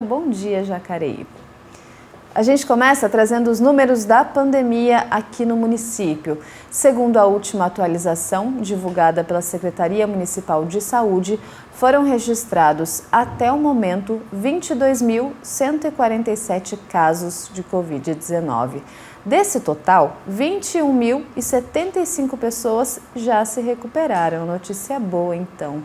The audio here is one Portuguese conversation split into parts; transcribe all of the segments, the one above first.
Bom dia, Jacareí. A gente começa trazendo os números da pandemia aqui no município. Segundo a última atualização, divulgada pela Secretaria Municipal de Saúde, foram registrados, até o momento, 22.147 casos de Covid-19. Desse total, 21.075 pessoas já se recuperaram. Notícia boa, então.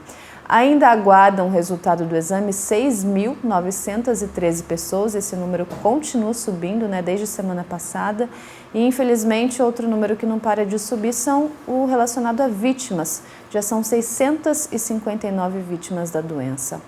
Ainda aguardam o resultado do exame 6.913 pessoas, esse número continua subindo, desde semana passada. E infelizmente outro número que não para de subir são o relacionado a vítimas, já são 659 vítimas da doença.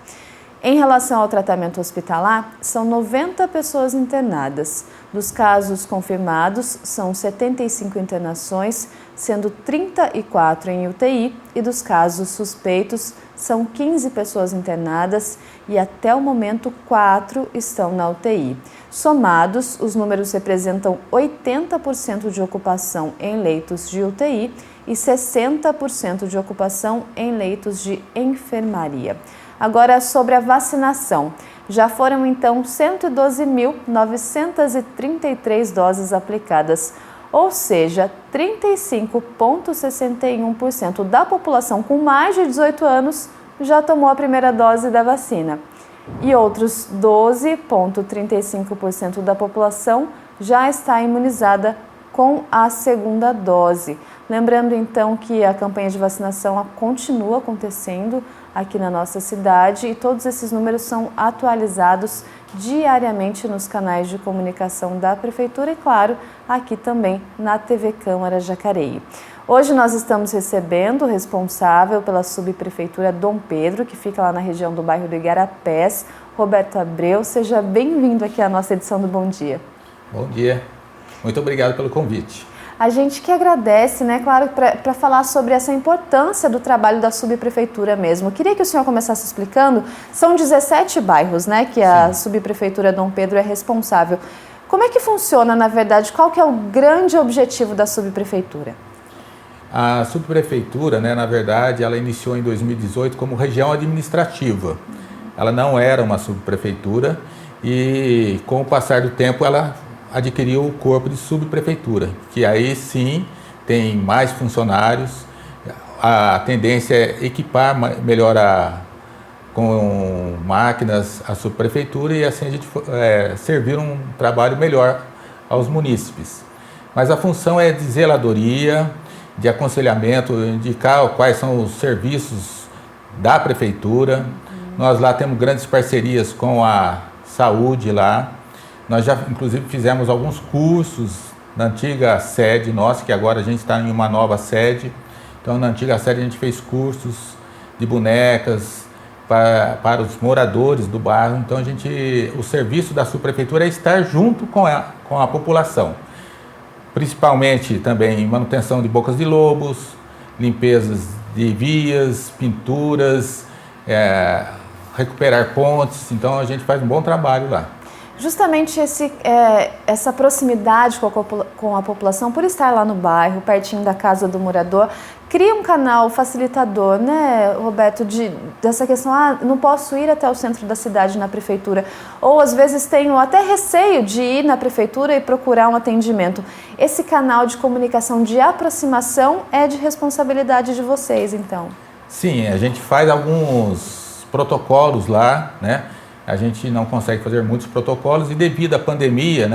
Em relação ao tratamento hospitalar, são 90 pessoas internadas. Dos casos confirmados, são 75 internações, sendo 34 em UTI, e dos casos suspeitos, são 15 pessoas internadas e até o momento 4 estão na UTI. Somados, os números representam 80% de ocupação em leitos de UTI e 60% de ocupação em leitos de enfermaria. Agora, sobre a vacinação. Já foram, então, 112.933 doses aplicadas, ou seja, 35,61% da população com mais de 18 anos já tomou a primeira dose da vacina. E outros 12,35% da população já está imunizada com a segunda dose. Lembrando, então, que a campanha de vacinação continua acontecendo aqui na nossa cidade e todos esses números são atualizados diariamente nos canais de comunicação da Prefeitura e, claro, aqui também na TV Câmara Jacareí. Hoje nós estamos recebendo o responsável pela subprefeitura Dom Pedro, que fica lá na região do bairro do Igarapés, Roberto Abreu. Seja bem-vindo aqui à nossa edição do Bom Dia. Bom dia. Muito obrigado pelo convite. A gente que agradece, claro, para falar sobre essa importância do trabalho da subprefeitura mesmo. Queria que o senhor começasse explicando, são 17 bairros, que a subprefeitura Dom Pedro é responsável. Como é que funciona, na verdade, qual que é o grande objetivo da subprefeitura? A subprefeitura, na verdade, ela iniciou em 2018 como região administrativa. Ela não era uma subprefeitura e, com o passar do tempo, ela adquiriu o corpo de subprefeitura, que aí sim tem mais funcionários. A tendência é equipar melhor com máquinas a subprefeitura e assim a gente servir um trabalho melhor aos munícipes. Mas a função é de zeladoria, de aconselhamento, indicar quais são os serviços da prefeitura. Nós lá temos grandes parcerias com a saúde lá. Nós já, inclusive, fizemos alguns cursos na antiga sede nossa, que agora a gente está em uma nova sede. Então, na antiga sede, a gente fez cursos de bonecas para os moradores do bairro. Então, o serviço da subprefeitura é estar junto com a população. Principalmente também manutenção de bocas de lobos, limpezas de vias, pinturas, recuperar pontes. Então, a gente faz um bom trabalho lá. Justamente essa proximidade com a população, por estar lá no bairro, pertinho da casa do morador, cria um canal facilitador, Roberto, dessa questão, não posso ir até o centro da cidade na prefeitura, ou às vezes tenho até receio de ir na prefeitura e procurar um atendimento. Esse canal de comunicação, de aproximação, é de responsabilidade de vocês, então? Sim, a gente faz alguns protocolos lá, A gente não consegue fazer muitos protocolos e devido à pandemia,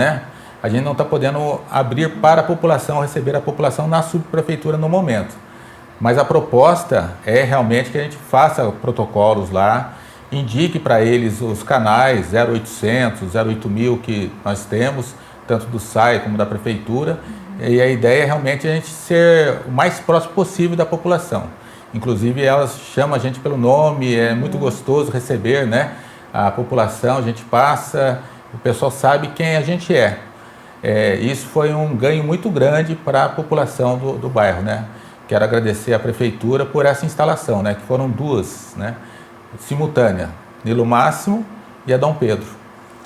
a gente não está podendo abrir para a população, receber a população na subprefeitura no momento. Mas a proposta é realmente que a gente faça protocolos lá, indique para eles os canais 0800, 08000 que nós temos, tanto do SAI como da prefeitura, e a ideia é realmente a gente ser o mais próximo possível da população. Inclusive elas chamam a gente pelo nome, é muito gostoso receber, a população, a gente passa, o pessoal sabe quem a gente é. Isso foi um ganho muito grande para a população do bairro, Quero agradecer à prefeitura por essa instalação, que foram duas, simultâneas, Nilo Máximo e a Dom Pedro.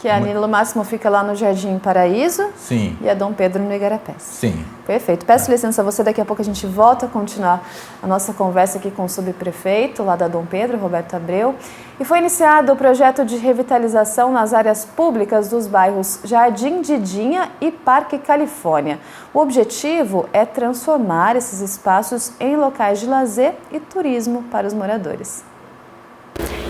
Que a Nilo Máximo fica lá no Jardim Paraíso. Sim. E a Dom Pedro no Igarapés. Sim. Perfeito. Peço licença a você, daqui a pouco a gente volta a continuar a nossa conversa aqui com o subprefeito lá da Dom Pedro, Roberto Abreu. E foi iniciado o projeto de revitalização nas áreas públicas dos bairros Jardim Didinha e Parque Califórnia. O objetivo é transformar esses espaços em locais de lazer e turismo para os moradores.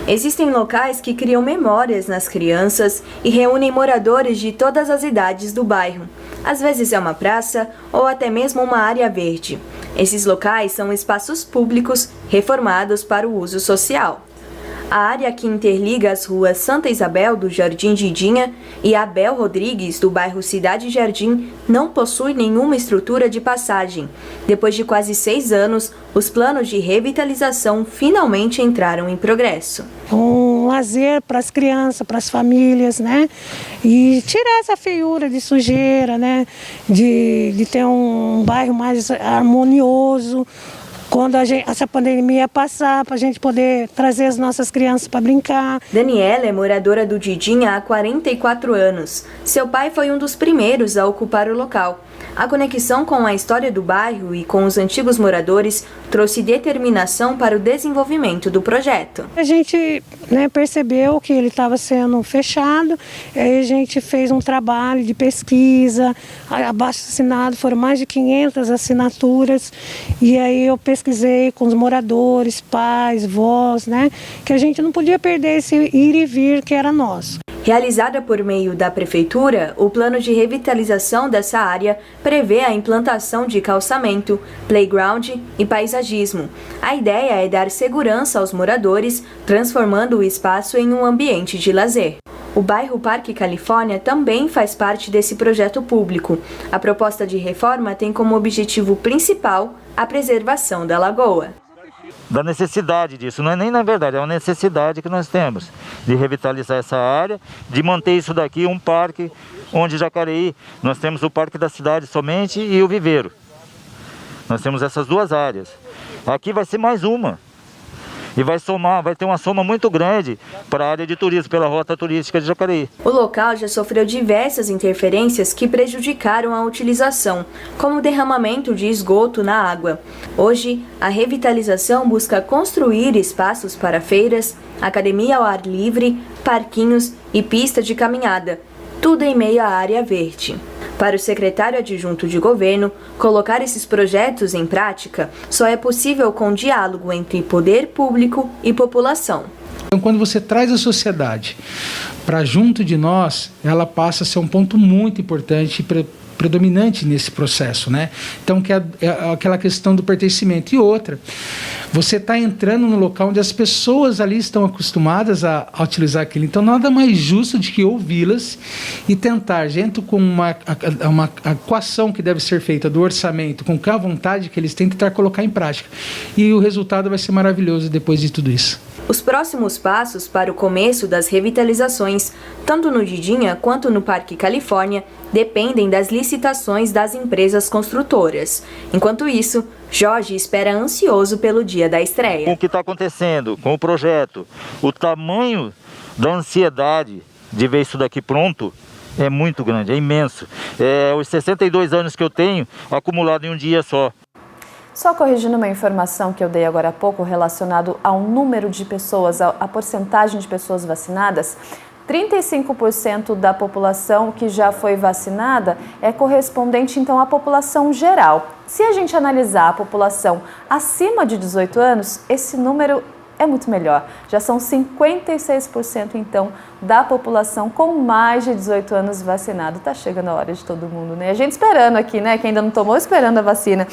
Existem locais que criam memórias nas crianças e reúnem moradores de todas as idades do bairro. Às vezes é uma praça ou até mesmo uma área verde. Esses locais são espaços públicos reformados para o uso social. A área que interliga as ruas Santa Isabel, do Jardim Didinha, e Abel Rodrigues, do bairro Cidade Jardim, não possui nenhuma estrutura de passagem. Depois de quase 6 anos, os planos de revitalização finalmente entraram em progresso. Um lazer para as crianças, para as famílias, né? E tirar essa feiura de sujeira, né? De ter um bairro mais harmonioso. Quando essa pandemia passar, para a gente poder trazer as nossas crianças para brincar. Daniela é moradora do Didinha há 44 anos. Seu pai foi um dos primeiros a ocupar o local. A conexão com a história do bairro e com os antigos moradores trouxe determinação para o desenvolvimento do projeto. A gente, né, percebeu que ele estava sendo fechado, aí a gente fez um trabalho de pesquisa, abaixo-assinado, foram mais de 500 assinaturas, e aí eu pesquisei com os moradores, pais, vós, né, que a gente não podia perder esse ir e vir que era nosso. Realizada por meio da Prefeitura, o plano de revitalização dessa área prevê a implantação de calçamento, playground e paisagismo. A ideia é dar segurança aos moradores, transformando o espaço em um ambiente de lazer. O bairro Parque Califórnia também faz parte desse projeto público. A proposta de reforma tem como objetivo principal a preservação da lagoa. Da necessidade disso, não é nem na verdade, é uma necessidade que nós temos de revitalizar essa área, de manter isso daqui um parque onde Jacareí, nós temos o Parque da Cidade somente e o Viveiro. Nós temos essas duas áreas. Aqui vai ser mais uma. E vai ter uma soma muito grande para a área de turismo, pela rota turística de Jacareí. O local já sofreu diversas interferências que prejudicaram a utilização, como o derramamento de esgoto na água. Hoje, a revitalização busca construir espaços para feiras, academia ao ar livre, parquinhos e pista de caminhada, tudo em meio à área verde. Para o secretário adjunto de governo, colocar esses projetos em prática só é possível com diálogo entre poder público e população. Então, quando você traz a sociedade para junto de nós, ela passa a ser um ponto muito importante e predominante nesse processo, né? Então, que é aquela questão do pertencimento. E outra, você está entrando no local onde as pessoas ali estão acostumadas a utilizar aquilo. Então, nada mais justo do que ouvi-las e tentar, junto com uma equação que deve ser feita do orçamento, com a vontade que eles têm, tentar colocar em prática. E o resultado vai ser maravilhoso depois de tudo isso. Os próximos passos para o começo das revitalizações, tanto no Didinha quanto no Parque Califórnia, dependem das licitações das empresas construtoras. Enquanto isso, Jorge espera ansioso pelo dia da estreia. O que está acontecendo com o projeto, o tamanho da ansiedade de ver isso daqui pronto é muito grande, é imenso. Os 62 anos que eu tenho acumulado em um dia só. Só corrigindo uma informação que eu dei agora há pouco relacionado ao número de pessoas, a porcentagem de pessoas vacinadas, 35% da população que já foi vacinada é correspondente então à população geral. Se a gente analisar a população acima de 18 anos, esse número é muito melhor. Já são 56% então da população com mais de 18 anos vacinado. Tá chegando a hora de todo mundo, né? A gente esperando aqui, né? Quem ainda não tomou, esperando a vacina.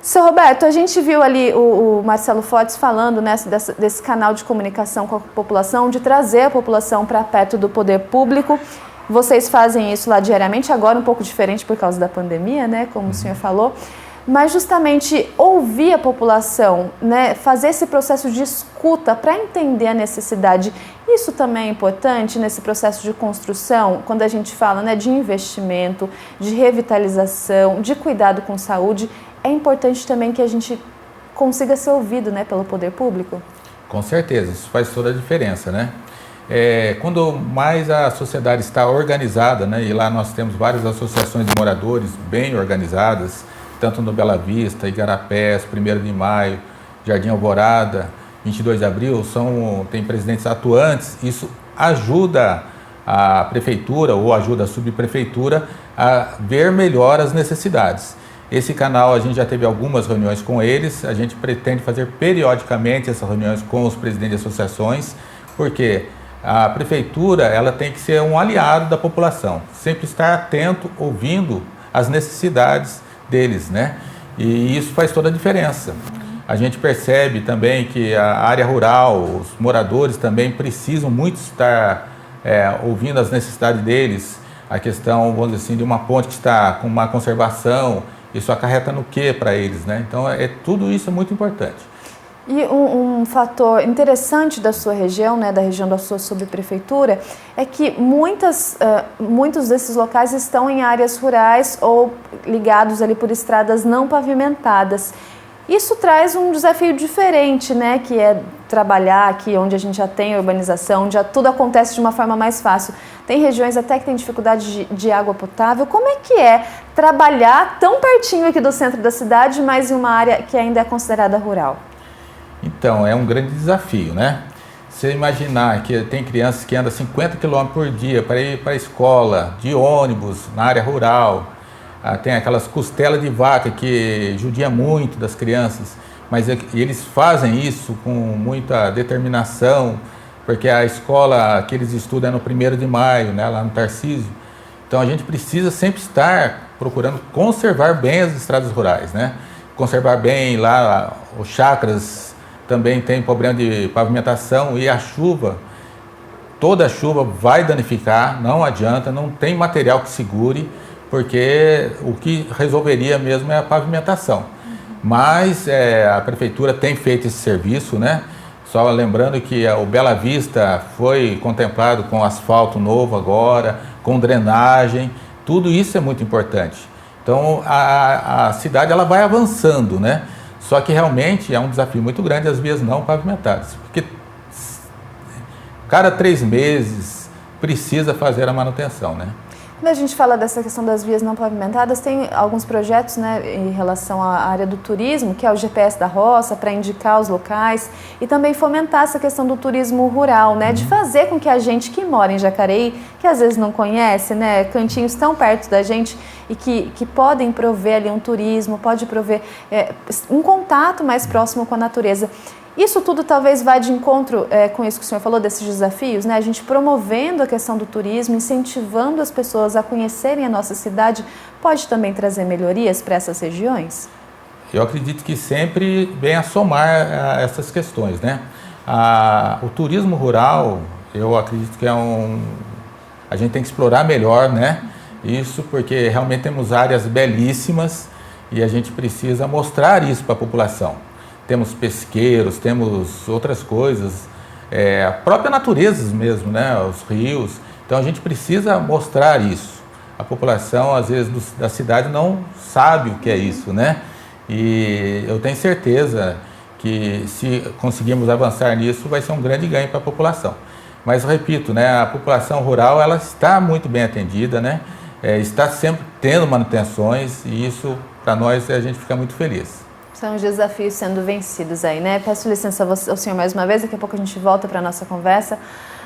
Seu Roberto, a gente viu ali o Marcelo Fortes falando, né, desse canal de comunicação com a população, de trazer a população para perto do poder público. Vocês fazem isso lá diariamente, agora um pouco diferente por causa da pandemia, né, como o senhor falou. Mas justamente ouvir a população, né, fazer esse processo de escuta para entender a necessidade, isso também é importante nesse processo de construção, quando a gente fala, né, de investimento, de revitalização, de cuidado com saúde. É importante também que a gente consiga ser ouvido, né, pelo poder público? Com certeza, isso faz toda a diferença, né? quando mais a sociedade está organizada, né, e lá nós temos várias associações de moradores bem organizadas, tanto no Bela Vista, Igarapés, 1º de Maio, Jardim Alvorada, 22 de Abril, tem presidentes atuantes, isso ajuda a prefeitura ou ajuda a subprefeitura a ver melhor as necessidades. Esse canal a gente já teve algumas reuniões com eles, a gente pretende fazer periodicamente essas reuniões com os presidentes de associações, porque a prefeitura ela tem que ser um aliado da população, sempre estar atento, ouvindo as necessidades deles, né? E isso faz toda a diferença. A gente percebe também que a área rural, os moradores também precisam muito estar ouvindo as necessidades deles, a questão, vamos dizer assim, de uma ponte que está com uma conservação, isso acarreta no quê para eles, né? Então, tudo isso é muito importante. E um fator interessante da sua região, né, da região da sua subprefeitura, é que muitos desses locais estão em áreas rurais ou ligados ali por estradas não pavimentadas. Isso traz um desafio diferente, né, que é trabalhar aqui onde a gente já tem urbanização, onde tudo acontece de uma forma mais fácil. Tem regiões até que tem dificuldade de água potável. Como é que é trabalhar tão pertinho aqui do centro da cidade, mas em uma área que ainda é considerada rural? Então, é um grande desafio, né? Você imaginar que tem crianças que andam 50 km por dia para ir para a escola, de ônibus, na área rural. Tem aquelas costelas de vaca que judia muito das crianças, mas eles fazem isso com muita determinação, porque a escola que eles estudam é no 1º de Maio, né, lá no Tarcísio. Então a gente precisa sempre estar procurando conservar bem as estradas rurais, né? Conservar bem lá os chacras, também tem problema de pavimentação e a chuva, toda a chuva vai danificar, não adianta, não tem material que segure, porque o que resolveria mesmo é a pavimentação. Mas a prefeitura tem feito esse serviço, né? Só lembrando que o Bela Vista foi contemplado com asfalto novo agora, com drenagem, tudo isso é muito importante. Então a cidade ela vai avançando, né? Só que realmente é um desafio muito grande as vias não pavimentadas, porque cada 3 meses precisa fazer a manutenção, né? Quando a gente fala dessa questão das vias não pavimentadas, tem alguns projetos, né, em relação à área do turismo, que é o GPS da roça, para indicar os locais e também fomentar essa questão do turismo rural, né, de fazer com que a gente que mora em Jacareí, que às vezes não conhece, né, cantinhos tão perto da gente e que podem prover ali um turismo, pode prover um contato mais próximo com a natureza. Isso tudo talvez vá de encontro com isso que o senhor falou, desses desafios, né? A gente promovendo a questão do turismo, incentivando as pessoas a conhecerem a nossa cidade, pode também trazer melhorias para essas regiões? Eu acredito que sempre vem a somar essas questões, né? O turismo rural, eu acredito que a gente tem que explorar melhor, né? Isso porque realmente temos áreas belíssimas e a gente precisa mostrar isso para a população. Temos pesqueiros, temos outras coisas, a própria natureza mesmo, né? Os rios. Então a gente precisa mostrar isso. A população, às vezes, da cidade não sabe o que é isso, né? E eu tenho certeza que se conseguirmos avançar nisso, vai ser um grande ganho para a população. Mas eu repito, né? A população rural ela está muito bem atendida, né? Está sempre tendo manutenções e isso, para nós, a gente fica muito feliz. São os desafios sendo vencidos aí, né? Peço licença ao senhor mais uma vez, daqui a pouco a gente volta para a nossa conversa.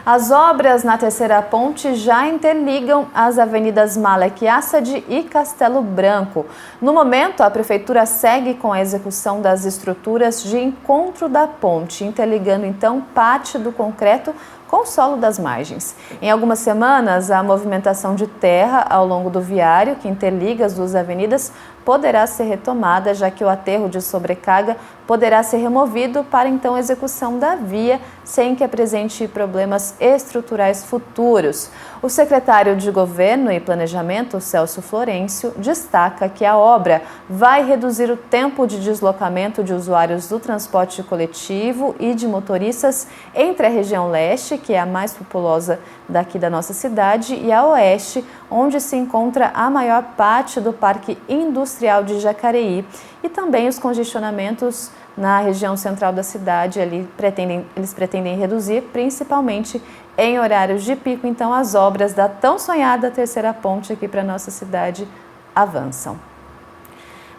As obras na terceira ponte já interligam as avenidas Malek Assad e Castelo Branco. No momento, a Prefeitura segue com a execução das estruturas de encontro da ponte, interligando então parte do concreto com o solo das margens. Em algumas semanas, a movimentação de terra ao longo do viário, que interliga as duas avenidas, poderá ser retomada, já que o aterro de sobrecarga poderá ser removido para então a execução da via, sem que apresente problemas estruturais futuros. O secretário de Governo e Planejamento, Celso Florencio, destaca que a obra vai reduzir o tempo de deslocamento de usuários do transporte coletivo e de motoristas entre a região leste, que é a mais populosa daqui da nossa cidade, e a oeste, onde se encontra a maior parte do Parque Industrial de Jacareí, e também os congestionamentos na região central da cidade, eles pretendem reduzir, principalmente em horários de pico, então as obras da tão sonhada terceira ponte aqui para a nossa cidade avançam.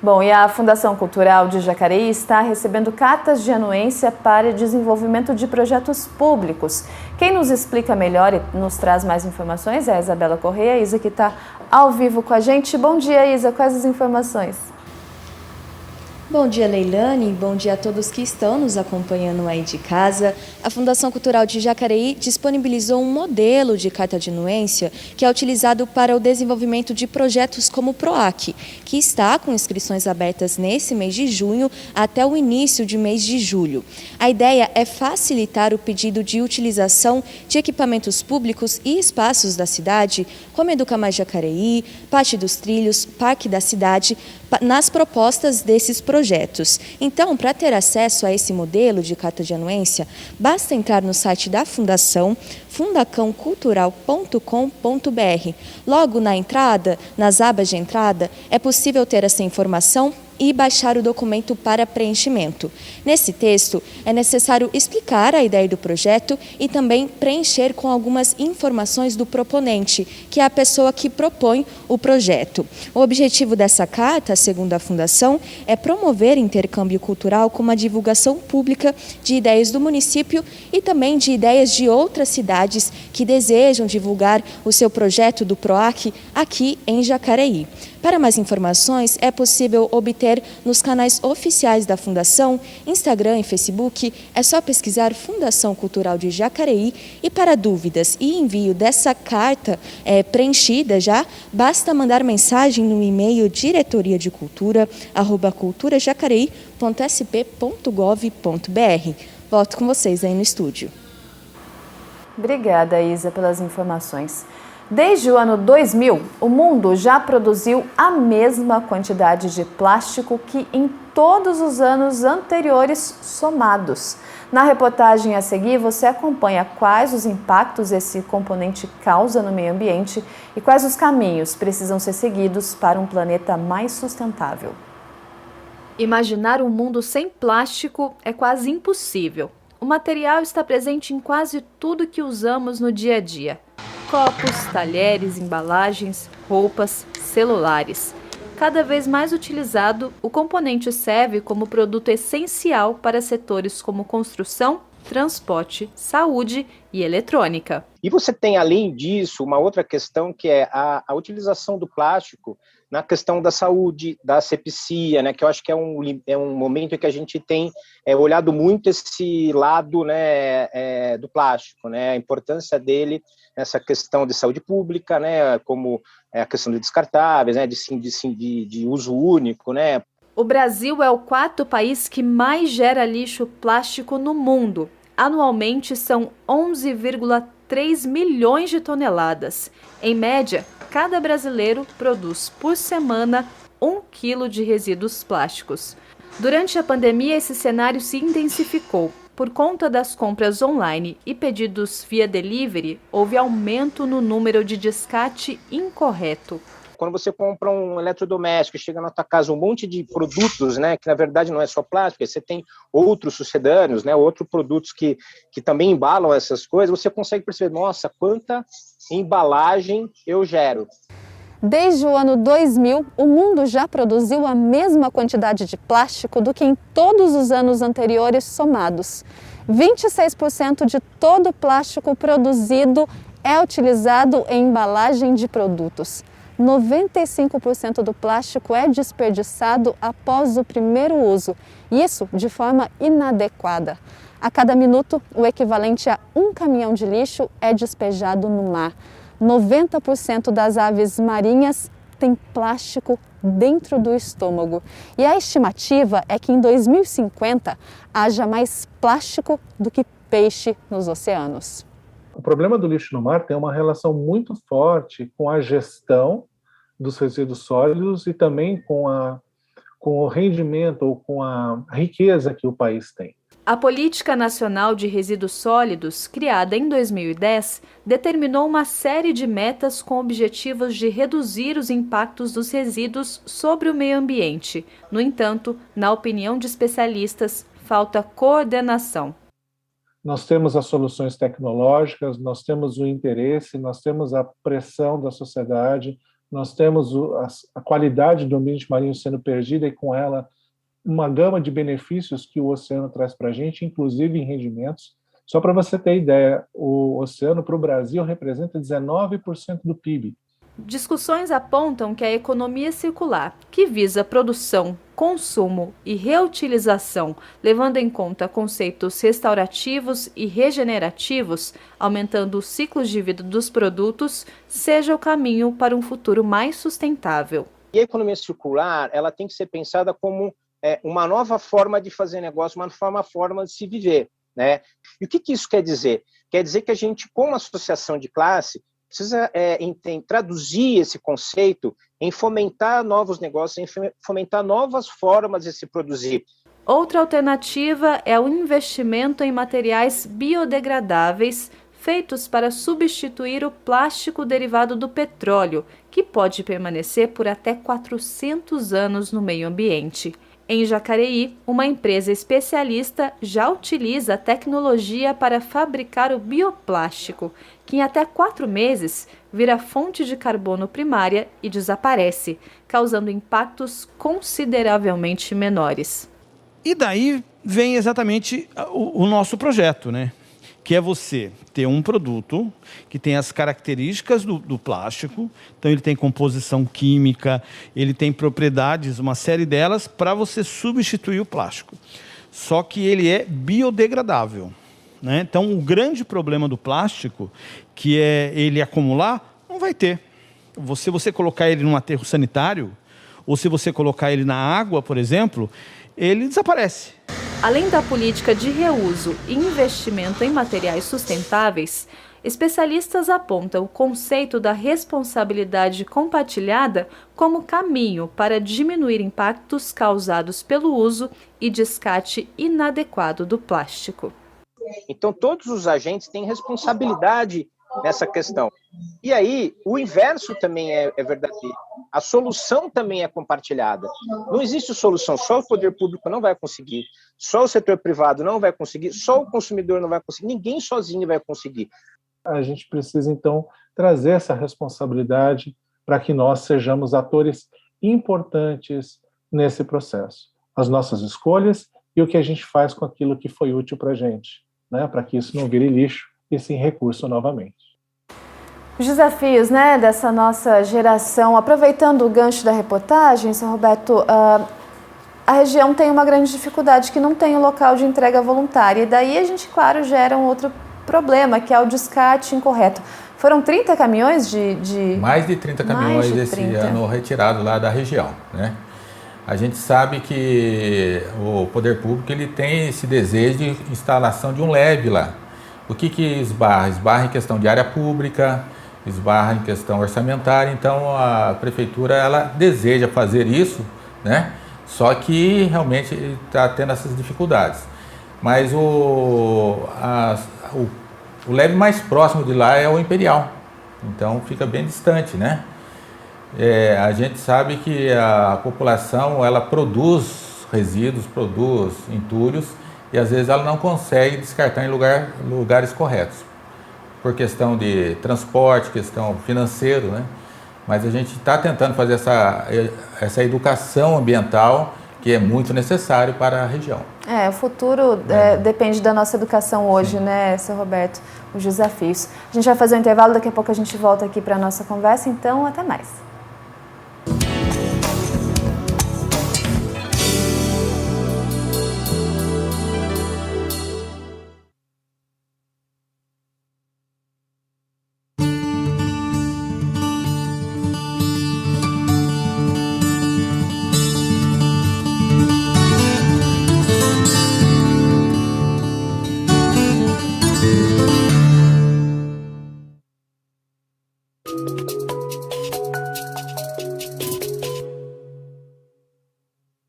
Bom, e a Fundação Cultural de Jacareí está recebendo cartas de anuência para desenvolvimento de projetos públicos. Quem nos explica melhor e nos traz mais informações é a Isabela Correia, a Isa que está ao vivo com a gente. Bom dia, Isa, quais as informações? Bom dia, Leilane. Bom dia a todos que estão nos acompanhando aí de casa. A Fundação Cultural de Jacareí disponibilizou um modelo de carta de anuência que é utilizado para o desenvolvimento de projetos como o PROAC, que está com inscrições abertas nesse mês de junho até o início de mês de julho. A ideia é facilitar o pedido de utilização de equipamentos públicos e espaços da cidade, como Educa Mais Jacareí, Pátio dos Trilhos, Parque da Cidade, nas propostas desses projetos. Então, para ter acesso a esse modelo de carta de anuência, basta entrar no site da Fundação, fundacãocultural.com.br. Logo na entrada, nas abas de entrada, é possível ter essa informação e baixar o documento para preenchimento. Nesse texto, é necessário explicar a ideia do projeto e também preencher com algumas informações do proponente, que é a pessoa que propõe o projeto. O objetivo dessa carta, segundo a Fundação, é promover intercâmbio cultural com uma divulgação pública de ideias do município e também de ideias de outras cidades que desejam divulgar o seu projeto do PROAC aqui em Jacareí. Para mais informações, é possível obter nos canais oficiais da Fundação, Instagram e Facebook. É só pesquisar Fundação Cultural de Jacareí e para dúvidas e envio dessa carta preenchida já, basta mandar mensagem no e-mail diretoria-de-cultura@culturajacareí.sp.gov.br. Volto com vocês aí no estúdio. Obrigada, Isa, pelas informações. Desde o ano 2000, o mundo já produziu a mesma quantidade de plástico que em todos os anos anteriores somados. Na reportagem a seguir, você acompanha quais os impactos esse componente causa no meio ambiente e quais os caminhos precisam ser seguidos para um planeta mais sustentável. Imaginar um mundo sem plástico é quase impossível. O material está presente em quase tudo que usamos no dia a dia. Copos, talheres, embalagens, roupas, celulares. Cada vez mais utilizado, o componente serve como produto essencial para setores como construção, transporte, saúde e eletrônica. E você tem, além disso, uma outra questão que é a utilização do plástico na questão da saúde, da asepsia, né, que eu acho que é um momento em que a gente tem olhado muito esse lado, né, do plástico, né, a importância dele nessa questão de saúde pública, né, como a questão de descartáveis, né, de uso único, né. O Brasil é o quarto país que mais gera lixo plástico no mundo. Anualmente são 11,3 milhões de toneladas. Em média, cada brasileiro produz por semana 1 quilo de resíduos plásticos. Durante a pandemia, esse cenário se intensificou. Por conta das compras online e pedidos via delivery, houve aumento no número de descarte incorreto. Quando você compra um eletrodoméstico e chega na tua casa um monte de produtos, né, que na verdade não é só plástico, você tem outros sucedâneos, né, outros produtos que também embalam essas coisas, você consegue perceber, nossa, quanta embalagem eu gero. Desde o ano 2000, o mundo já produziu a mesma quantidade de plástico do que em todos os anos anteriores somados. 26% de todo o plástico produzido é utilizado em embalagem de produtos. 95% do plástico é desperdiçado após o primeiro uso, isso de forma inadequada. A cada minuto, o equivalente a 1 caminhão de lixo é despejado no mar. 90% das aves marinhas têm plástico dentro do estômago. E a estimativa é que em 2050 haja mais plástico do que peixe nos oceanos. O problema do lixo no mar tem uma relação muito forte com a gestão dos resíduos sólidos e também com o rendimento ou com a riqueza que o país tem. A Política Nacional de Resíduos Sólidos, criada em 2010, determinou uma série de metas com objetivos de reduzir os impactos dos resíduos sobre o meio ambiente. No entanto, na opinião de especialistas, falta coordenação. Nós temos as soluções tecnológicas, nós temos o interesse, nós temos a pressão da sociedade, nós temos a qualidade do ambiente marinho sendo perdida e com ela uma gama de benefícios que o oceano traz para a gente, inclusive em rendimentos. Só para você ter ideia, o oceano para o Brasil representa 19% do PIB. Discussões apontam que a economia circular, que visa produção, consumo e reutilização, levando em conta conceitos restaurativos e regenerativos, aumentando os ciclos de vida dos produtos, seja o caminho para um futuro mais sustentável. E a economia circular, ela tem que ser pensada como uma nova forma de fazer negócio, uma nova forma de se viver, né? E o que isso quer dizer? Quer dizer que a gente, como associação de classe, precisa traduzir esse conceito em fomentar novos negócios, em fomentar novas formas de se produzir. Outra alternativa é o investimento em materiais biodegradáveis feitos para substituir o plástico derivado do petróleo, que pode permanecer por até 400 anos no meio ambiente. Em Jacareí, uma empresa especialista já utiliza a tecnologia para fabricar o bioplástico, que em até 4 meses vira fonte de carbono primária e desaparece, causando impactos consideravelmente menores. E daí vem exatamente o nosso projeto, né? Que é você ter um produto que tem as características do plástico, então ele tem composição química, ele tem propriedades, uma série delas, para você substituir o plástico. Só que ele é biodegradável, né? Então, o grande problema do plástico, que é ele acumular, não vai ter. Se você colocar ele num aterro sanitário, ou se você colocar ele na água, por exemplo, ele desaparece. Além da política de reuso e investimento em materiais sustentáveis, especialistas apontam o conceito da responsabilidade compartilhada como caminho para diminuir impactos causados pelo uso e descarte inadequado do plástico. Então, todos os agentes têm responsabilidade nessa questão. E aí, o inverso também é verdadeiro. A solução também é compartilhada. Não existe solução, só o poder público não vai conseguir, só o setor privado não vai conseguir, só o consumidor não vai conseguir, ninguém sozinho vai conseguir. A gente precisa, então, trazer essa responsabilidade para que nós sejamos atores importantes nesse processo. As nossas escolhas e o que a gente faz com aquilo que foi útil para a gente, né? Para que isso não vire lixo e sim recurso novamente. Os desafios, né, dessa nossa geração, aproveitando o gancho da reportagem, Sr. Roberto, a região tem uma grande dificuldade que não tem o local de entrega voluntária. E daí a gente, claro, gera um outro problema, que é o descarte incorreto. Foram 30 caminhões Mais de 30 caminhões esse ano retirados lá da região, né? A gente sabe que o poder público ele tem esse desejo de instalação de um leve lá. O que esbarra? Esbarra em questão de área pública, esbarra em questão orçamentária. Então a prefeitura ela deseja fazer isso, né? Só que realmente está tendo essas dificuldades. Mas o leve mais próximo de lá é o Imperial, então fica bem distante, né? A gente sabe que a população ela produz resíduos, produz entulhos e às vezes ela não consegue descartar em lugares corretos, por questão de transporte, questão financeira, né? Mas a gente está tentando fazer essa educação ambiental que é muito necessário para a região. O futuro depende da nossa educação hoje, sim, né, Sr. Roberto? Os desafios. A gente vai fazer um intervalo, daqui a pouco a gente volta aqui para a nossa conversa, então até mais.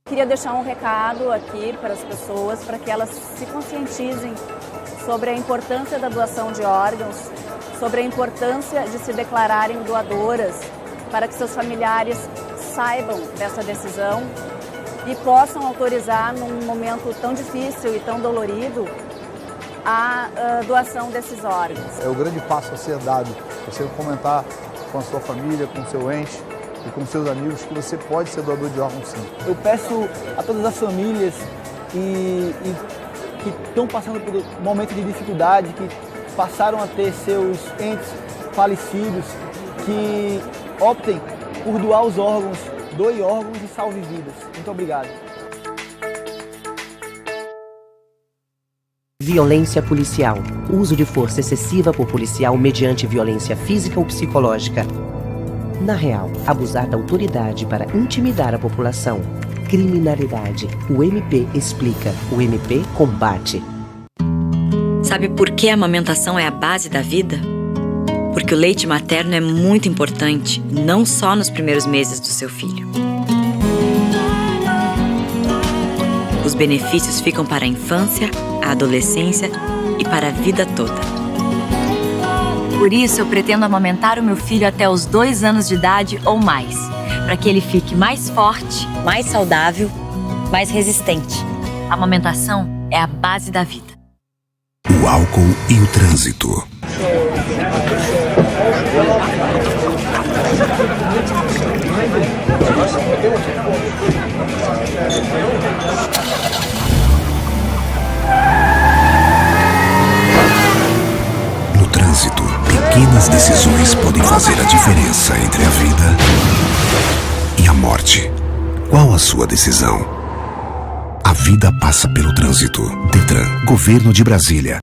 Queria deixar um recado aqui para as pessoas, para que elas se conscientizem sobre a importância da doação de órgãos, sobre a importância de se declararem doadoras, para que seus familiares saibam dessa decisão e possam autorizar num momento tão difícil e tão dolorido a doação desses órgãos. É o grande passo a ser dado, você comentar com a sua família, com o seu ente e com seus amigos que você pode ser doador de órgãos sim. Eu peço a todas as famílias que estão passando por um momento de dificuldade, que passaram a ter seus entes falecidos, que optem por doar os órgãos, doe órgãos e salve vidas. Muito obrigado. Violência policial. Uso de força excessiva por policial mediante violência física ou psicológica. Na real, abusar da autoridade para intimidar a população. Criminalidade. O MP explica, o MP combate. Sabe por que a amamentação é a base da vida? Porque o leite materno é muito importante, não só nos primeiros meses do seu filho. Os benefícios ficam para a infância, a adolescência e para a vida toda. Por isso, eu pretendo amamentar o meu filho até os 2 anos de idade ou mais, para que ele fique mais forte, mais saudável, mais resistente. A amamentação é a base da vida. O álcool e o trânsito. No trânsito, pequenas decisões podem fazer a diferença entre a vida e a morte. Qual a sua decisão? A vida passa pelo trânsito. Detran, Governo de Brasília.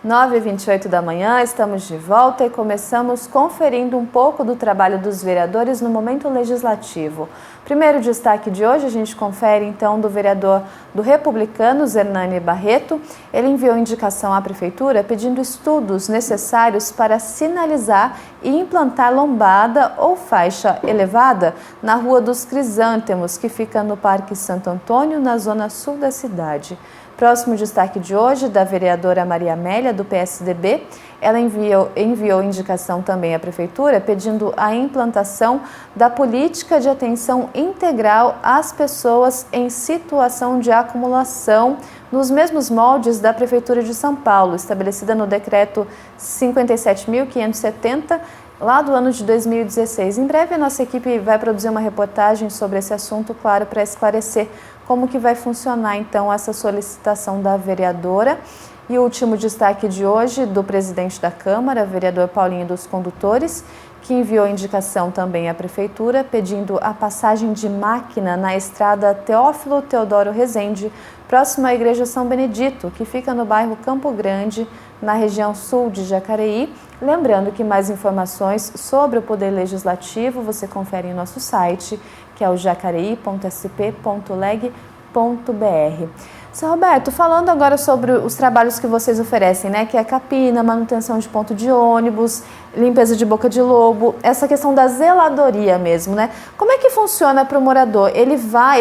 Nove e 28 da manhã, estamos de volta e começamos conferindo um pouco do trabalho dos vereadores no momento legislativo. Primeiro destaque de hoje, a gente confere então do vereador do Republicanos, Hernani Barreto. Ele enviou indicação à Prefeitura pedindo estudos necessários para sinalizar e implantar lombada ou faixa elevada na Rua dos Crisântemos, que fica no Parque Santo Antônio, na zona sul da cidade. Próximo destaque de hoje, da vereadora Maria Amélia, do PSDB. Ela enviou indicação também à Prefeitura pedindo a implantação da política de atenção integral às pessoas em situação de acumulação, nos mesmos moldes da Prefeitura de São Paulo, estabelecida no Decreto 57.570, lá do ano de 2016. Em breve, a nossa equipe vai produzir uma reportagem sobre esse assunto, claro, para esclarecer como que vai funcionar, então, essa solicitação da vereadora. E o último destaque de hoje, do presidente da Câmara, vereador Paulinho dos Condutores, que enviou indicação também à Prefeitura, pedindo a passagem de máquina na estrada Teófilo Teodoro Rezende, próximo à Igreja São Benedito, que fica no bairro Campo Grande, na região sul de Jacareí. Lembrando que mais informações sobre o Poder Legislativo você confere em nosso site, que é o jacareí.sp.leg.br. Seu Roberto, falando agora sobre os trabalhos que vocês oferecem, né, que é capina, manutenção de ponto de ônibus, limpeza de boca de lobo, essa questão da zeladoria mesmo, né? Como é que funciona para o morador? Ele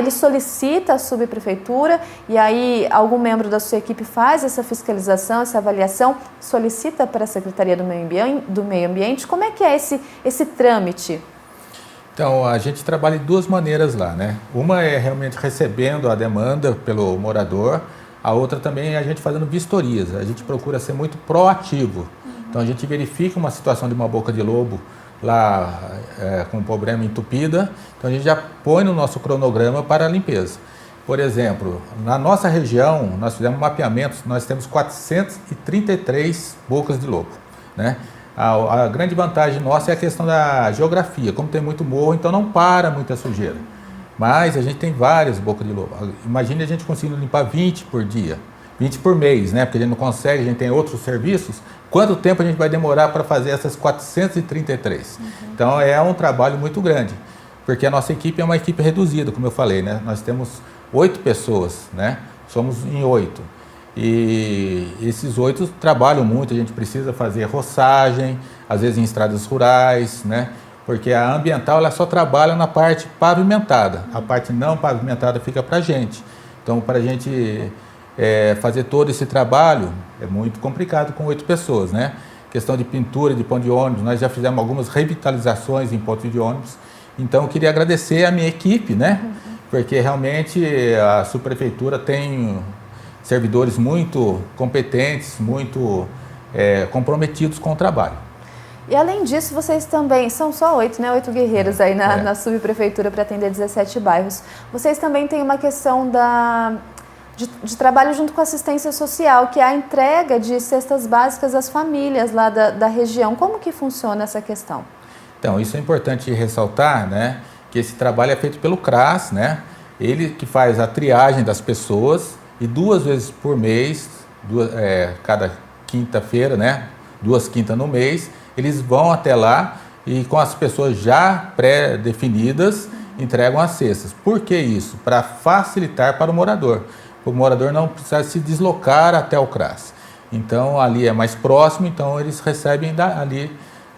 solicita a subprefeitura e aí algum membro da sua equipe faz essa fiscalização, essa avaliação, solicita para a Secretaria do Meio Ambiente? Como é que é esse trâmite? Então, a gente trabalha de duas maneiras lá, né? Uma é realmente recebendo a demanda pelo morador, a outra também é a gente fazendo vistorias. A gente procura ser muito proativo. Então, a gente verifica uma situação de uma boca de lobo lá com um problema entupida, então a gente já põe no nosso cronograma para a limpeza. Por exemplo, na nossa região, nós fizemos mapeamentos, nós temos 433 bocas de lobo, né? A grande vantagem nossa é a questão da geografia. Como tem muito morro, então não para muita sujeira. Mas a gente tem várias bocas de lobo. Imagine a gente conseguindo limpar 20 por dia, 20 por mês, né? Porque a gente não consegue, a gente tem outros serviços. Quanto tempo a gente vai demorar para fazer essas 433? Então é um trabalho muito grande, porque a nossa equipe é uma equipe reduzida, como eu falei, né? Nós temos 8 pessoas, né? Somos em 8. E esses 8 trabalham muito, a gente precisa fazer roçagem, às vezes em estradas rurais, né? porque a ambiental ela só trabalha na parte pavimentada, a parte não pavimentada fica para a gente. Então, para a gente fazer todo esse trabalho é muito complicado com 8 pessoas, né? Questão de pintura, de ponto de ônibus, nós já fizemos algumas revitalizações em pontos de ônibus. Então, eu queria agradecer a minha equipe, né? Porque realmente a subprefeitura tem servidores muito competentes, muito comprometidos com o trabalho. E além disso, vocês também, são só 8, né? 8 guerreiros aí na subprefeitura para atender 17 bairros. Vocês também têm uma questão de trabalho junto com a assistência social, que é a entrega de cestas básicas às famílias lá da região. Como que funciona essa questão? Então, isso é importante ressaltar, né? Que esse trabalho é feito pelo CRAS, né? Ele que faz a triagem das pessoas e 2 vezes por mês, cada quinta-feira, né? 2 quintas no mês, eles vão até lá e com as pessoas já pré-definidas entregam as cestas. Por que isso? Para facilitar para o morador. O morador não precisa se deslocar até o CRAS. Então, ali é mais próximo, então eles recebem ali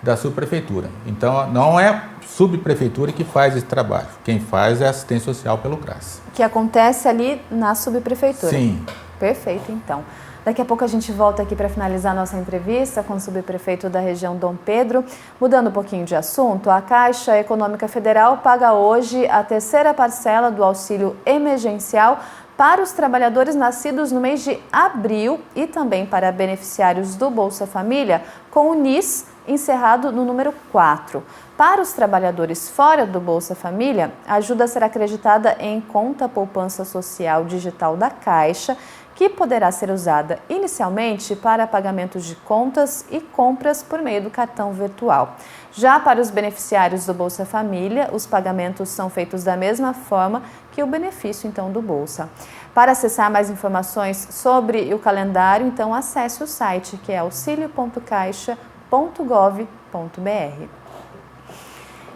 da subprefeitura. Então, não é a subprefeitura que faz esse trabalho. Quem faz é a assistência social pelo CRAS. Que acontece ali na subprefeitura. Sim. Perfeito, então. Daqui a pouco a gente volta aqui para finalizar nossa entrevista com o subprefeito da região Dom Pedro. Mudando um pouquinho de assunto, a Caixa Econômica Federal paga hoje a 3ª parcela do auxílio emergencial para os trabalhadores nascidos no mês de abril e também para beneficiários do Bolsa Família com o NIS encerrado no número 4. Para os trabalhadores fora do Bolsa Família, a ajuda será acreditada em conta poupança social digital da Caixa, que poderá ser usada inicialmente para pagamentos de contas e compras por meio do cartão virtual. Já para os beneficiários do Bolsa Família, os pagamentos são feitos da mesma forma que o benefício, então, do Bolsa. Para acessar mais informações sobre o calendário, então, acesse o site, que é auxilio.caixa.gov.br.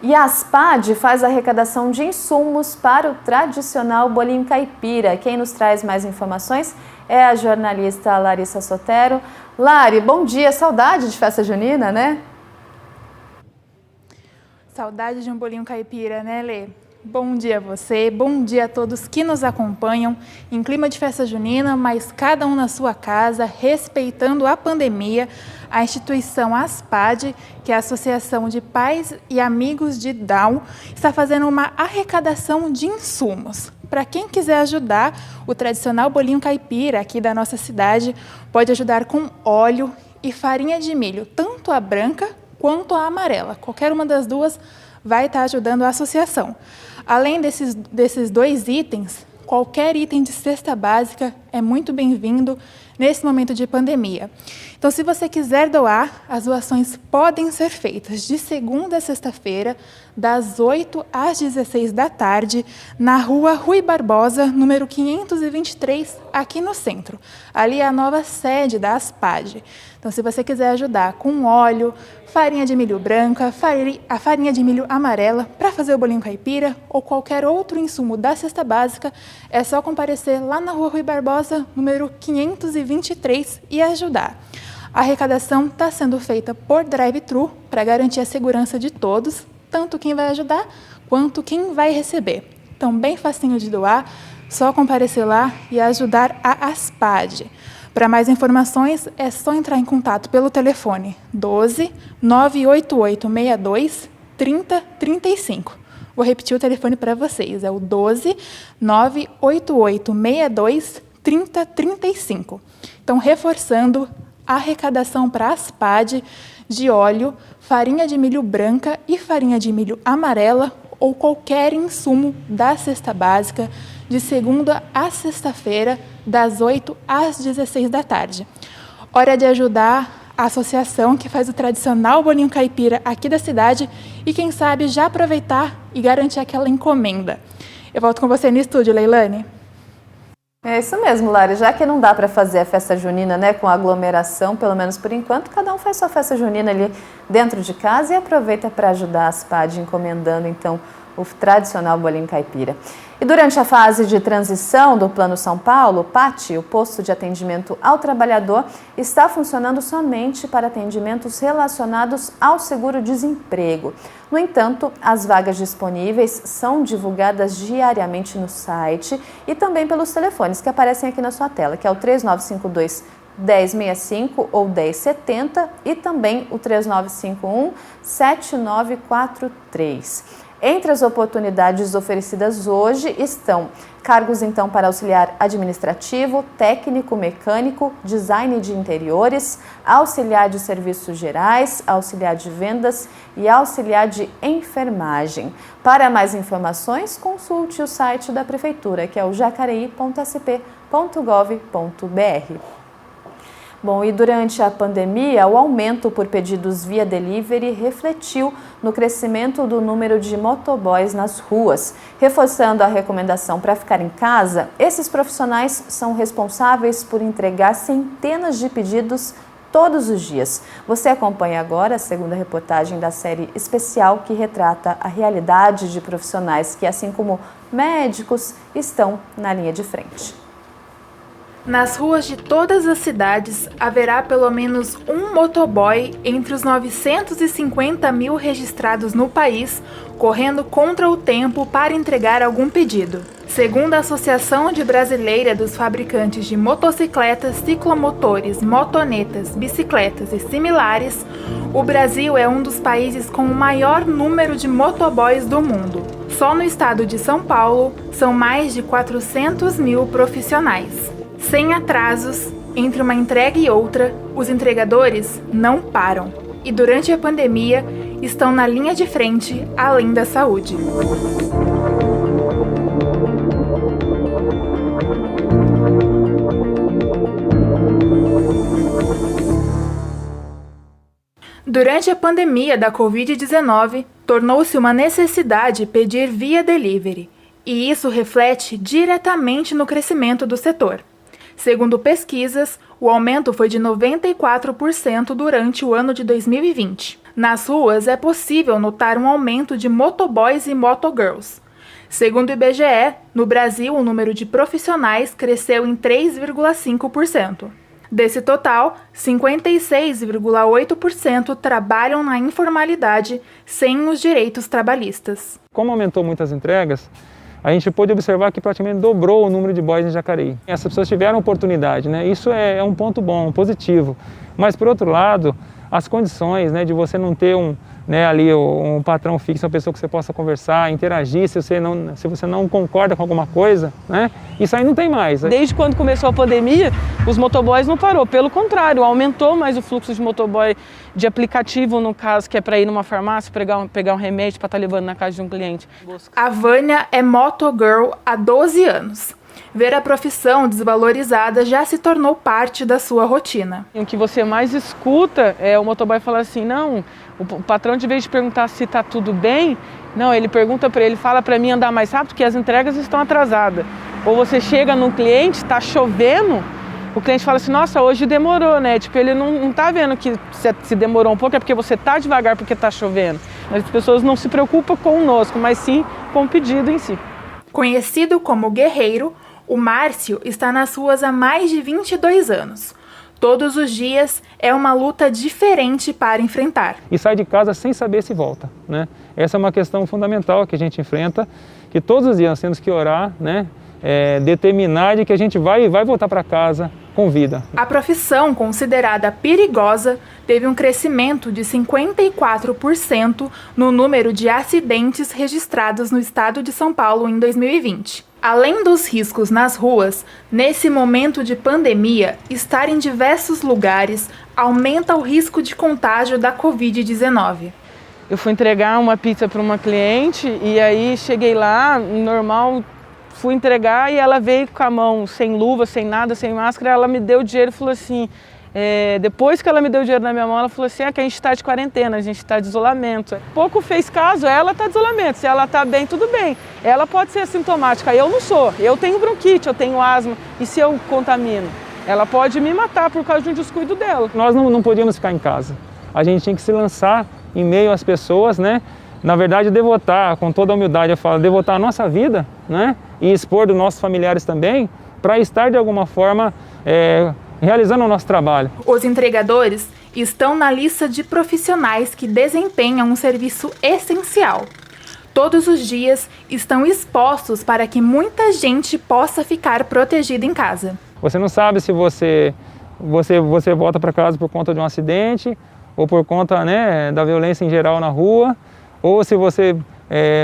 E a Aspad faz a arrecadação de insumos para o tradicional bolinho caipira. Quem nos traz mais informações é a jornalista Larissa Sotero. Lari, bom dia, saudade de festa junina, né? Saudade de um bolinho caipira, né, Lê? Bom dia a você, bom dia a todos que nos acompanham em clima de festa junina, mas cada um na sua casa, respeitando a pandemia. A instituição Aspad, que é a Associação de Pais e Amigos de Down, está fazendo uma arrecadação de insumos. Para quem quiser ajudar, o tradicional bolinho caipira aqui da nossa cidade pode ajudar com óleo e farinha de milho, tanto a branca quanto a amarela. Qualquer uma das duas vai estar ajudando a associação. Além desses 2 itens, qualquer item de cesta básica é muito bem-vindo nesse momento de pandemia. Então, se você quiser doar, as doações podem ser feitas de segunda a sexta-feira, das 8 às 16 da tarde, na rua Rui Barbosa, número 523, aqui no centro. Ali é a nova sede da Aspad. Então, se você quiser ajudar com óleo, farinha de milho branca, a farinha de milho amarela para fazer o bolinho caipira ou qualquer outro insumo da cesta básica, é só comparecer lá na rua Rui Barbosa, número 523 e ajudar. A arrecadação está sendo feita por drive-thru para garantir a segurança de todos, tanto quem vai ajudar quanto quem vai receber. Então, bem facinho de doar, só comparecer lá e ajudar a Aspad. Para mais informações, é só entrar em contato pelo telefone 12 988 62 30 35. Vou repetir o telefone para vocês, é o 12 988 62 30 35. Então, reforçando, a arrecadação para a Aspad de óleo, farinha de milho branca e farinha de milho amarela ou qualquer insumo da cesta básica de segunda a sexta-feira, das 8 às 16 da tarde. Hora de ajudar a associação que faz o tradicional bolinho caipira aqui da cidade e, quem sabe, já aproveitar e garantir aquela encomenda. Eu volto com você no estúdio, Leilane. É isso mesmo, Lari. Já que não dá para fazer a festa junina, né, com aglomeração, pelo menos por enquanto, cada um faz sua festa junina ali dentro de casa e aproveita para ajudar a Aspad encomendando, então, o tradicional bolinho caipira. E durante a fase de transição do Plano São Paulo, o PAT, o Posto de Atendimento ao Trabalhador, está funcionando somente para atendimentos relacionados ao seguro-desemprego. No entanto, as vagas disponíveis são divulgadas diariamente no site e também pelos telefones que aparecem aqui na sua tela, que é o 3952 1065 ou 1070 e também o 3951 7943. Entre as oportunidades oferecidas hoje estão cargos então para auxiliar administrativo, técnico, mecânico, design de interiores, auxiliar de serviços gerais, auxiliar de vendas e auxiliar de enfermagem. Para mais informações, consulte o site da Prefeitura, que é o jacareí.sp.gov.br. Bom, e durante a pandemia, o aumento por pedidos via delivery refletiu no crescimento do número de motoboys nas ruas. Reforçando a recomendação para ficar em casa, esses profissionais são responsáveis por entregar centenas de pedidos todos os dias. Você acompanha agora a segunda reportagem da série especial que retrata a realidade de profissionais que, assim como médicos, estão na linha de frente. Nas ruas de todas as cidades, haverá pelo menos um motoboy entre os 950 mil registrados no país, correndo contra o tempo para entregar algum pedido. Segundo a Associação Brasileira dos Fabricantes de Motocicletas, Ciclomotores, Motonetas, Bicicletas e similares, o Brasil é um dos países com o maior número de motoboys do mundo. Só no estado de São Paulo, são mais de 400 mil profissionais. Sem atrasos, entre uma entrega e outra, os entregadores não param e durante a pandemia estão na linha de frente, além da saúde. Durante a pandemia da Covid-19, tornou-se uma necessidade pedir via delivery, e isso reflete diretamente no crescimento do setor. Segundo pesquisas, o aumento foi de 94% durante o ano de 2020. Nas ruas, é possível notar um aumento de motoboys e motogirls. Segundo o IBGE, no Brasil, o número de profissionais cresceu em 3,5%. Desse total, 56,8% trabalham na informalidade sem os direitos trabalhistas. Como aumentou muitas entregas, a gente pôde observar que praticamente dobrou o número de boys em Jacareí. Essas pessoas tiveram oportunidade, né? Isso é um ponto bom, positivo. Mas, por outro lado, as condições, né, de você não ter ali um patrão fixo, uma pessoa que você possa conversar, interagir, se você não concorda com alguma coisa, né? Isso aí não tem mais. Desde quando começou a pandemia, os motoboys não parou, pelo contrário, aumentou mais o fluxo de motoboy de aplicativo, no caso, que é para ir numa farmácia, pegar um remédio para estar levando na casa de um cliente. A Vânia é motogirl há 12 anos. Ver a profissão desvalorizada já se tornou parte da sua rotina. O que você mais escuta é o motoboy falar assim, não, o patrão, de vez de perguntar se está tudo bem, não, ele pergunta para ele, fala para mim andar mais rápido porque as entregas estão atrasadas. Ou você chega no cliente, está chovendo, o cliente fala assim, nossa, hoje demorou, né? Tipo, ele não está vendo que se demorou um pouco, é porque você está devagar porque está chovendo. As pessoas não se preocupam conosco, mas sim com o pedido em si. Conhecido como guerreiro, o Márcio está nas ruas há mais de 22 anos. Todos os dias é uma luta diferente para enfrentar. E sai de casa sem saber se volta, né? Essa é uma questão fundamental que a gente enfrenta, que todos os dias nós temos que orar, né? Determinar de que a gente vai voltar para casa com vida. A profissão, considerada perigosa, teve um crescimento de 54% no número de acidentes registrados no estado de São Paulo em 2020. Além dos riscos nas ruas, nesse momento de pandemia, estar em diversos lugares aumenta o risco de contágio da Covid-19. Eu fui entregar uma pizza para uma cliente e aí cheguei lá, normal, fui entregar e ela veio com a mão sem luva, sem nada, sem máscara, ela me deu o dinheiro e falou assim, depois que ela me deu o dinheiro na minha mão, ela falou assim, que a gente está de quarentena, a gente está de isolamento. Pouco fez caso, ela está de isolamento, se ela está bem, tudo bem. Ela pode ser assintomática, eu não sou, eu tenho bronquite, eu tenho asma, e se eu contamino? Ela pode me matar por causa de um descuido dela. Nós não podíamos ficar em casa, a gente tinha que se lançar em meio às pessoas, né? na verdade, devotar, com toda a humildade, eu falo, devotar a nossa vida, né? E expor dos nossos familiares também, para estar de alguma forma realizando o nosso trabalho. Os entregadores estão na lista de profissionais que desempenham um serviço essencial. Todos os dias estão expostos para que muita gente possa ficar protegida em casa. Você não sabe se você volta para casa por conta de um acidente, ou por conta, né, da violência em geral na rua, ou se você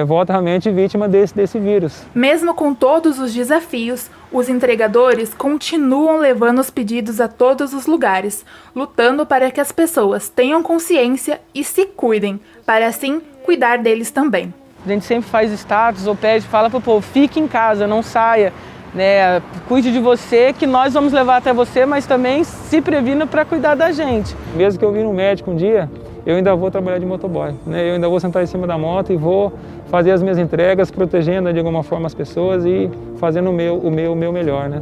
volta realmente vítima desse vírus. Mesmo com todos os desafios, os entregadores continuam levando os pedidos a todos os lugares, lutando para que as pessoas tenham consciência e se cuidem, para assim cuidar deles também. A gente sempre faz status ou pede, fala para o povo, fique em casa, não saia, né? Cuide de você, que nós vamos levar até você, mas também se previna para cuidar da gente. Mesmo que eu vire um médico um dia, eu ainda vou trabalhar de motoboy, né? Eu ainda vou sentar em cima da moto e vou fazer as minhas entregas, protegendo de alguma forma as pessoas e fazendo o meu melhor, né?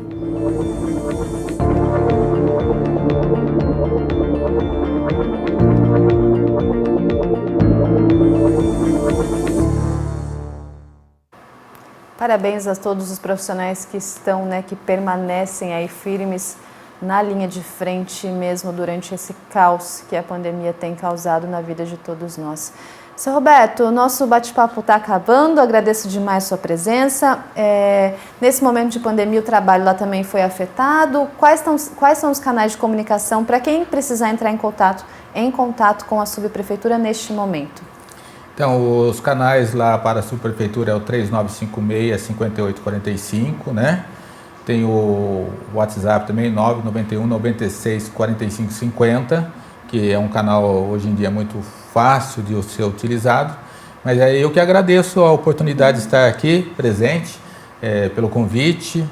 Parabéns a todos os profissionais que estão, que permanecem aí firmes na linha de frente, mesmo durante esse caos que a pandemia tem causado na vida de todos nós. Seu Roberto, o nosso bate-papo está acabando, agradeço demais sua presença. Nesse momento de pandemia, o trabalho lá também foi afetado. Quais são os canais de comunicação para quem precisar entrar em contato com a subprefeitura neste momento? Então, os canais lá para a subprefeitura é o 3956-5845, né? Tem o WhatsApp também, 991-96-4550, que é um canal hoje em dia muito fácil de ser utilizado. Mas é eu que agradeço a oportunidade de estar aqui presente, pelo convite.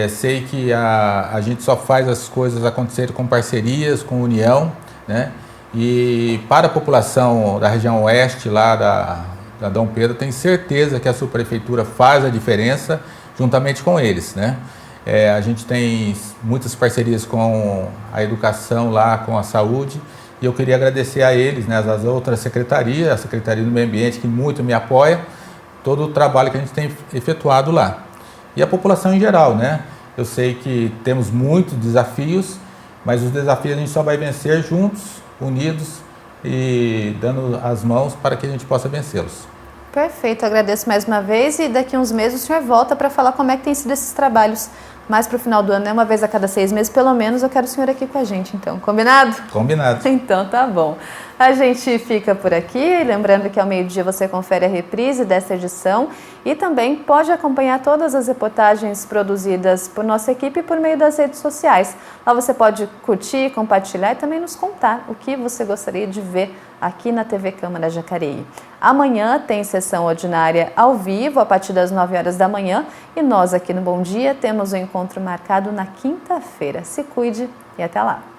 Sei que a gente só faz as coisas acontecerem com parcerias, com união, né? E para a população da região oeste, lá da Dom Pedro, tenho certeza que a subprefeitura faz a diferença juntamente com eles, né? A gente tem muitas parcerias com a educação lá, com a saúde, e eu queria agradecer a eles, né, as outras secretarias, a Secretaria do Meio Ambiente, que muito me apoia, todo o trabalho que a gente tem efetuado lá. E a população em geral, né? Eu sei que temos muitos desafios, mas os desafios a gente só vai vencer juntos, unidos e dando as mãos para que a gente possa vencê-los. Perfeito, agradeço mais uma vez e daqui a uns meses o senhor volta para falar como é que tem sido esses trabalhos mais para o final do ano, né? Uma vez a cada 6 meses, pelo menos, eu quero o senhor aqui com a gente, então. Combinado? Combinado. Então, tá bom. A gente fica por aqui, lembrando que ao meio-dia você confere a reprise desta edição e também pode acompanhar todas as reportagens produzidas por nossa equipe por meio das redes sociais. Lá você pode curtir, compartilhar e também nos contar o que você gostaria de ver aqui na TV Câmara Jacareí. Amanhã tem sessão ordinária ao vivo, a partir das 9 horas da manhã, e nós aqui no Bom Dia temos um encontro marcado na quinta-feira. Se cuide e até lá!